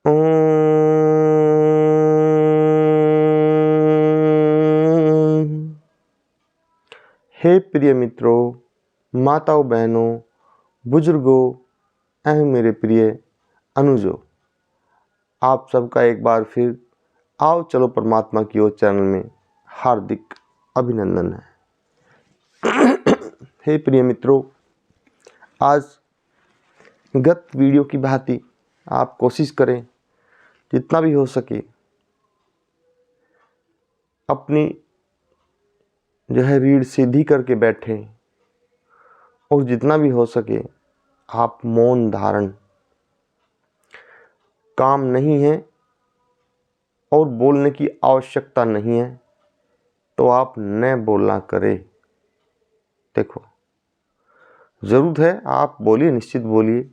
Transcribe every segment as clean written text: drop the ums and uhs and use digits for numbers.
हे प्रिय मित्रों, माताओं, बहनों, बुजुर्गों एवं मेरे प्रिय अनुजों, आप सबका एक बार फिर आओ चलो परमात्मा की ओर चैनल में हार्दिक अभिनंदन है। हे प्रिय मित्रों, आज गत वीडियो की भांति आप कोशिश करें जितना भी हो सके अपनी जो है रीढ़ सीधी करके बैठें और जितना भी हो सके आप मौन धारण। काम नहीं है और बोलने की आवश्यकता नहीं है तो आप न बोलना करें। देखो, ज़रूरत है आप बोलिए, निश्चित बोलिए,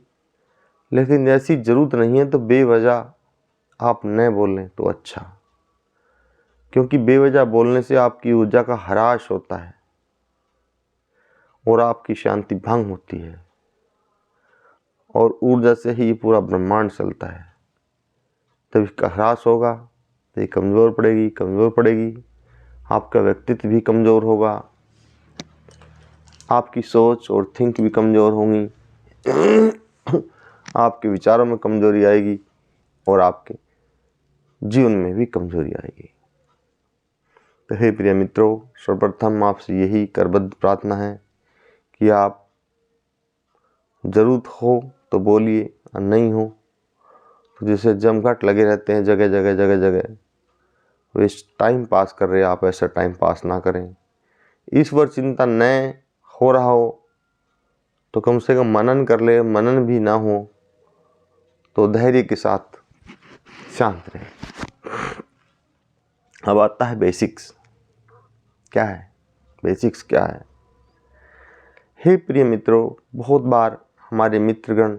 लेकिन ऐसी ज़रूरत नहीं है तो बेवजह आप न बोलें तो अच्छा, क्योंकि बेवजह बोलने से आपकी ऊर्जा का ह्रास होता है और आपकी शांति भंग होती है और ऊर्जा से ही ये पूरा ब्रह्मांड चलता है। तब इसका ह्रास होगा तो ये कमज़ोर पड़ेगी, आपका व्यक्तित्व भी कमज़ोर होगा, आपकी सोच और थिंक भी कमज़ोर होंगी, आपके विचारों में कमज़ोरी आएगी और आपके जीवन में भी कमज़ोरी आएगी। तो हे प्रिय मित्रों, सर्वप्रथम आपसे यही करबद्ध प्रार्थना है कि आप ज़रूरत हो तो बोलिए और नहीं हो तो जैसे जमघट लगे रहते हैं जगह जगह वे टाइम पास कर रहे हैं, आप ऐसा टाइम पास ना करें। ईश्वर चिंतन न हो रहा हो तो कम से कम मनन कर ले, मनन भी ना हो तो धैर्य के साथ शांत रहे। अब आता है बेसिक्स। क्या है बेसिक्स? क्या है? हे प्रिय मित्रों, बहुत बार हमारे मित्रगण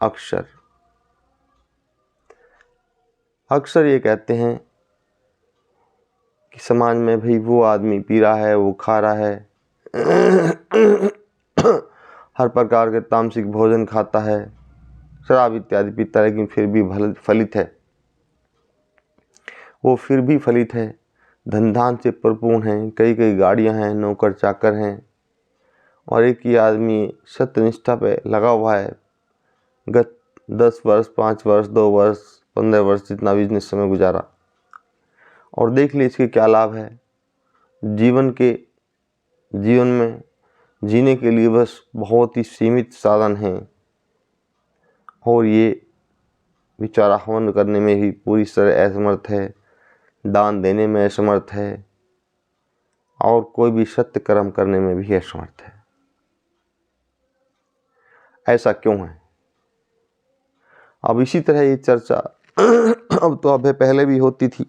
अक्सर ये कहते हैं कि समाज में भाई वो आदमी पी रहा है, वो खा रहा है, हर प्रकार के तामसिक भोजन खाता है, शराब इत्यादि पीता है, लेकिन फिर भी फलित है, वो फिर भी फलित है, धन धान से परिपूर्ण है, कई कई गाड़ियां हैं, नौकर चाकर हैं, और एक ही आदमी सत्यनिष्ठा पे लगा हुआ है। गत 10 वर्ष, 5 वर्ष, 2 वर्ष, 15 वर्ष जितना भी इसने समय गुजारा, और देख ली इसके क्या लाभ है। जीवन में जीने के लिए बस बहुत ही सीमित साधन हैं और ये बेचारा हवन करने में ही पूरी तरह असमर्थ है, दान देने में असमर्थ है और कोई भी सत्य कर्म करने में भी असमर्थ है। ऐसा क्यों है? अब इसी तरह ये चर्चा अब तो अभी पहले भी होती थी।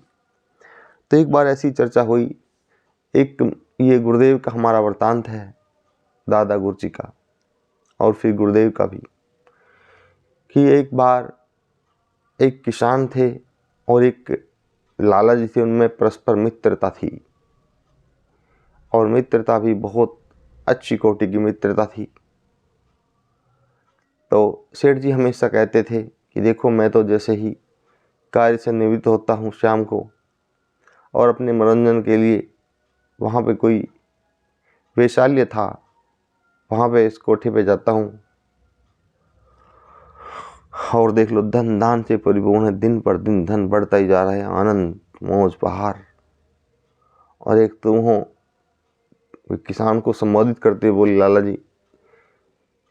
तो एक बार ऐसी चर्चा हुई, एक ये गुरुदेव का हमारा वृत्तांत है, दादा गुरुजी का और फिर गुरुदेव का भी, कि एक बार एक किसान थे और एक लाला जी थे, उनमें परस्पर मित्रता थी और मित्रता भी बहुत अच्छी कोटि की मित्रता थी। तो सेठ जी हमेशा कहते थे कि देखो, मैं तो जैसे ही कार्य से निवृत्त होता हूँ शाम को और अपने मनोरंजन के लिए वहाँ पे कोई वैशाल्य था, वहाँ पे इस कोठे पे जाता हूँ और देख लो धन दान से परिपूर्ण है, दिन पर दिन धन बढ़ता ही जा रहा है, आनंद मौज बहार। और एक तुम हो किसान को संबोधित करते बोले लाला जी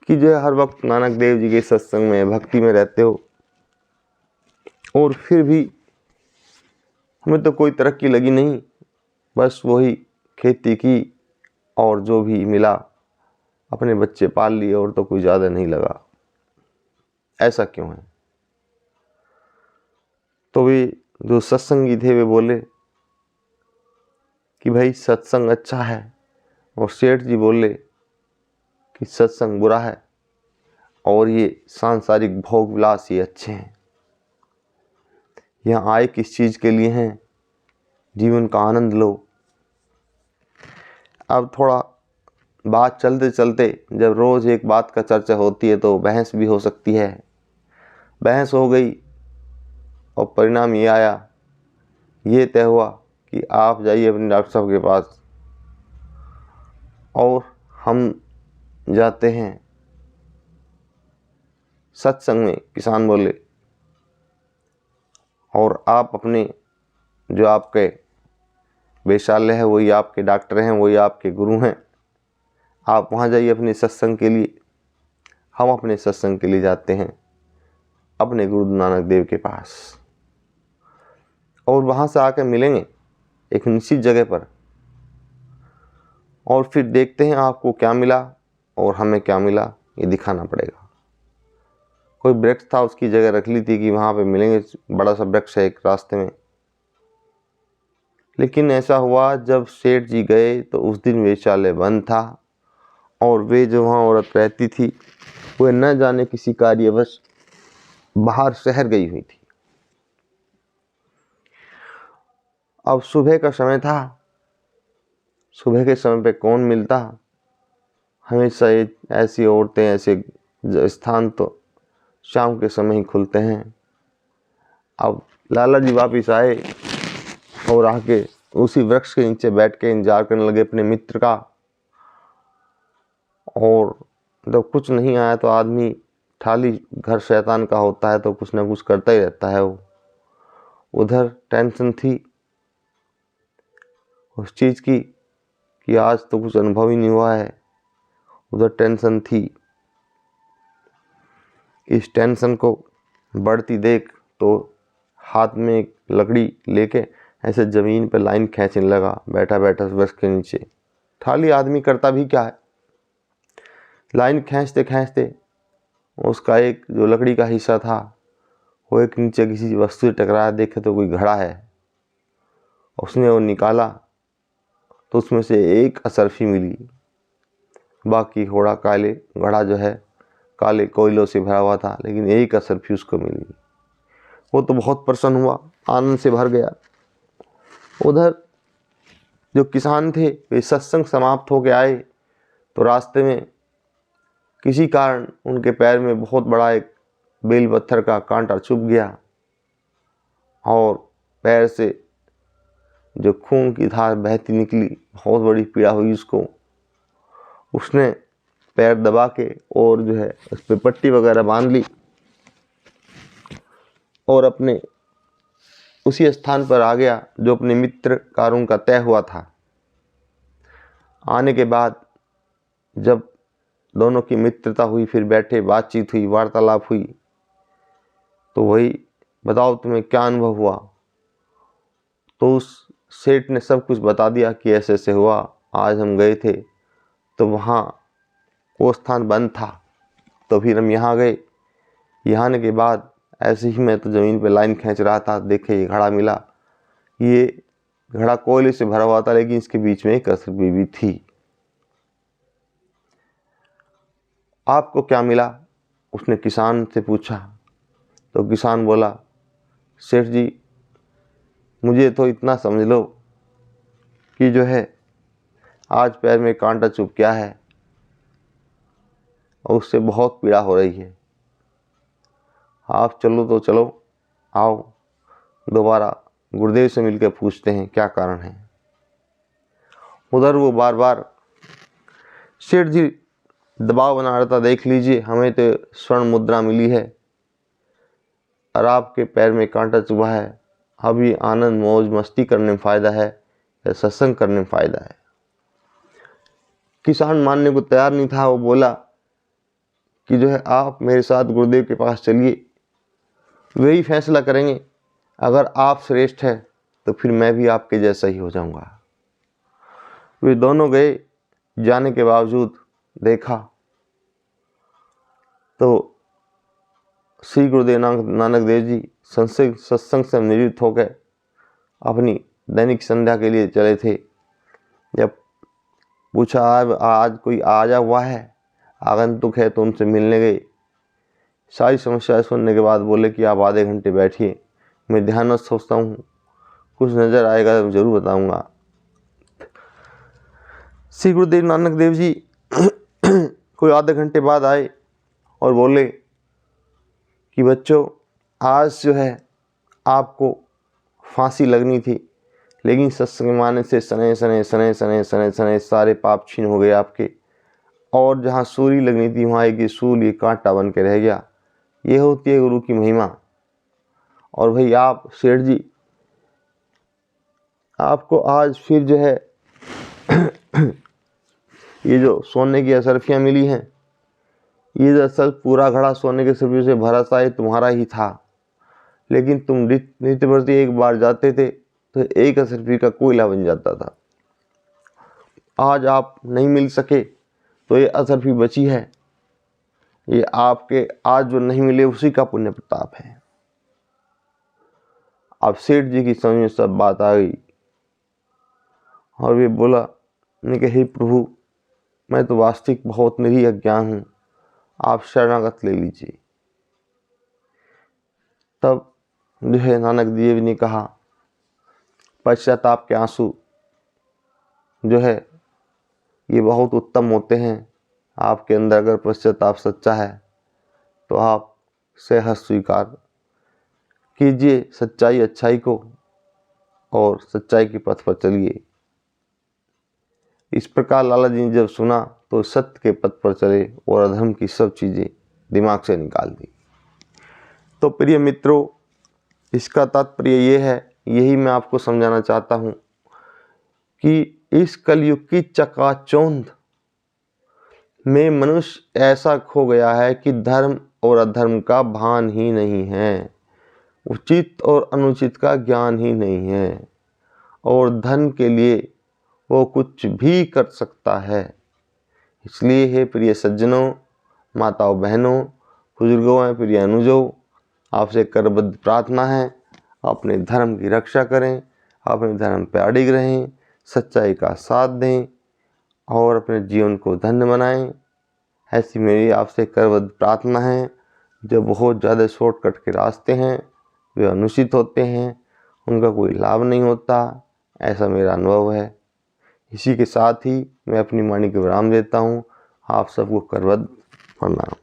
कि जो हर वक्त नानक देव जी के सत्संग में भक्ति में रहते हो और फिर भी हमें तो कोई तरक्की लगी नहीं, बस वही खेती की और जो भी मिला अपने बच्चे पाल लिए और तो कोई ज़्यादा नहीं लगा। ऐसा क्यों है? तो वे जो सत्संगी थे वे बोले कि भाई सत्संग अच्छा है, और सेठ जी बोले कि सत्संग बुरा है और ये सांसारिक भोग विलास ये अच्छे हैं। यहाँ आए किस चीज़ के लिए हैं? जीवन का आनंद लो। अब थोड़ा बात चलते चलते जब रोज़ एक बात का चर्चा होती है तो बहस भी हो सकती है। बहस हो गई और परिणाम ये आया, ये तय हुआ कि आप जाइए अपने डॉक्टर साहब के पास। और हम जाते हैं सत्संग में, किसान बोले, और आप अपने जो आपके वैशाल्य है वही आपके डॉक्टर हैं, वही आपके गुरु हैं, आप वहाँ जाइए अपने सत्संग के लिए। हम अपने सत्संग के लिए जाते हैं अपने गुरु नानक देव के पास, और वहाँ से आकर मिलेंगे एक निश्चित जगह पर, और फिर देखते हैं आपको क्या मिला और हमें क्या मिला, ये दिखाना पड़ेगा। कोई वृक्ष था, उसकी जगह रख ली थी कि वहाँ पे मिलेंगे, बड़ा सा वृक्ष है एक रास्ते में। लेकिन ऐसा हुआ, जब सेठ जी गए तो उस दिन वेश्यालय बंद था, और वे जो वहाँ औरत रहती थी वह न जाने किसी कार्यवश बाहर शहर गई हुई थी। अब सुबह का समय था, सुबह के समय पे कौन मिलता, हमेशा ऐसी औरतें, ऐसे स्थान तो शाम के समय ही खुलते हैं। अब लाला जी वापिस आए और आके उसी वृक्ष के नीचे बैठ के इंतजार करने लगे अपने मित्र का। और जब कुछ नहीं आया तो आदमी, खाली घर शैतान का होता है तो कुछ ना कुछ करता ही रहता है। वो उधर टेंशन थी उस चीज़ की कि आज तो कुछ अनुभव ही नहीं हुआ है, उधर टेंशन थी। इस टेंशन को बढ़ती देख तो हाथ में एक लकड़ी लेके ऐसे ज़मीन पर लाइन खींचने लगा, बैठा बैठा वृक्ष के नीचे। खाली आदमी करता भी क्या है, लाइन खींचते खींचते उसका एक जो लकड़ी का हिस्सा था वो एक नीचे किसी वस्तु से टकराया, देखे तो कोई घड़ा है। उसने वो निकाला तो उसमें से एक असरफी मिली, बाकी घड़ा जो है काले कोयलों से भरा हुआ था, लेकिन एक असरफी उसको मिली। वो तो बहुत प्रसन्न हुआ, आनंद से भर गया। उधर जो किसान थे वे सत्संग समाप्त होके आए तो रास्ते में किसी कारण उनके पैर में बहुत बड़ा एक बेल पत्थर का कांटा चुभ गया, और पैर से जो खून की धार बहती निकली, बहुत बड़ी पीड़ा हुई उसको। उसने पैर दबा के और जो है उस पर पट्टी वगैरह बांध ली, और अपने उसी स्थान पर आ गया जो अपने मित्र का उनका तय हुआ था। आने के बाद जब दोनों की मित्रता हुई, फिर बैठे, बातचीत हुई, वार्तालाप हुई, तो वही, बताओ तुम्हें क्या अनुभव हुआ। तो उस सेठ ने सब कुछ बता दिया कि ऐसे ऐसे हुआ, आज हम गए थे तो वहाँ वो स्थान बंद था, तो फिर हम यहाँ गए। यहाँ आने के बाद ऐसे ही मैं तो ज़मीन पे लाइन खींच रहा था, देखे ये घड़ा मिला। ये घड़ा कोयले से भरा हुआ था, लेकिन इसके बीच में एक असरफी भी थी। आपको क्या मिला, उसने किसान से पूछा। तो किसान बोला, सेठ जी मुझे तो इतना समझ लो कि जो है आज पैर में कांटा चुभ गया है और उससे बहुत पीड़ा हो रही है। आप चलो तो चलो, आओ दोबारा गुरुदेव से मिलकर पूछते हैं क्या कारण है। उधर वो बार बार सेठ जी दबाव बना रहा था, देख लीजिए हमें तो स्वर्ण मुद्रा मिली है और आपके पैर में कांटा चुभा है, अभी आनंद मौज मस्ती करने में फ़ायदा है या सत्संग करने में फ़ायदा है। किसान मानने को तैयार नहीं था। वो बोला कि जो है आप मेरे साथ गुरुदेव के पास चलिए, वही फैसला करेंगे। अगर आप श्रेष्ठ है तो फिर मैं भी आपके जैसा ही हो जाऊंगा। वे दोनों गए। जाने के बावजूद देखा तो श्री गुरुदेव नानक देव जी सत्संग से निवृत्त होकर अपनी दैनिक संध्या के लिए चले थे। जब पूछा आज कोई आया हुआ है, आगंतुक है, तो उनसे मिलने गए। सारी समस्याएं सुनने के बाद बोले कि आप आधे घंटे बैठिए, मैं ध्यान सोचता हूँ, कुछ नज़र आएगा तो जरूर बताऊँगा। श्री गुरुदेव नानक देव जी कोई आधे घंटे बाद आए और बोले कि बच्चों आज जो है आपको फांसी लगनी थी, लेकिन सत्संग माने से सने सने सने सने सने सने सारे पाप छीन हो गए आपके, और जहाँ सूली लगनी थी वहाँ एक सूल ये कांटा बन के रह गया। ये होती है गुरु की महिमा। और भाई आप सेठ जी, आपको आज फिर जो है ये जो सोने की असरफियाँ मिली हैं, ये दरअसल पूरा घड़ा सोने के सरफियों से भरा सा तुम्हारा ही था, लेकिन तुम नित्य प्रति एक बार जाते थे तो एक असरफी का कोयला बन जाता था। आज आप नहीं मिल सके तो ये असरफी बची है, ये आपके आज जो नहीं मिले उसी का पुण्य प्रताप है। अब सेठ जी की समझ में सब बात आ गई और वे बोला, मैंने कहा हे प्रभु, मैं तो वास्तविक बहुत निरी अज्ञान हूँ, आप शरणागत ले लीजिए। तब जो है नानक देव ने कहा, पश्चाताप के आंसू जो है ये बहुत उत्तम होते हैं। आपके अंदर अगर पश्चाताप सच्चा है तो आप सहर्ष स्वीकार कीजिए सच्चाई अच्छाई को और सच्चाई के पथ पर चलिए। इस प्रकार लाला जी ने जब सुना तो सत्य के पथ पर चले और अधर्म की सब चीज़ें दिमाग से निकाल दी। तो प्रिय मित्रों, इसका तात्पर्य ये है, यही मैं आपको समझाना चाहता हूँ कि इस कलयुग की चकाचौंध में मनुष्य ऐसा खो गया है कि धर्म और अधर्म का भान ही नहीं है, उचित और अनुचित का ज्ञान ही नहीं है, और धन के लिए वो कुछ भी कर सकता है। इसलिए हे प्रिय सज्जनों, माताओं, बहनों, बुजुर्गों एवं प्रिय अनुजों, आपसे करबद्ध प्रार्थना है, अपने धर्म की रक्षा करें, अपने धर्म पर अडिग रहें, सच्चाई का साथ दें और अपने जीवन को धन्य बनाएं। ऐसी मेरी आपसे करबद्ध प्रार्थना है। जो बहुत ज़्यादा शॉर्टकट के रास्ते हैं वे अनुचित होते हैं, उनका कोई लाभ नहीं होता, ऐसा मेरा अनुभव है। इसी के साथ ही मैं अपनी वाणी को विराम देता हूँ। आप सबको करबद्ध प्रणाम।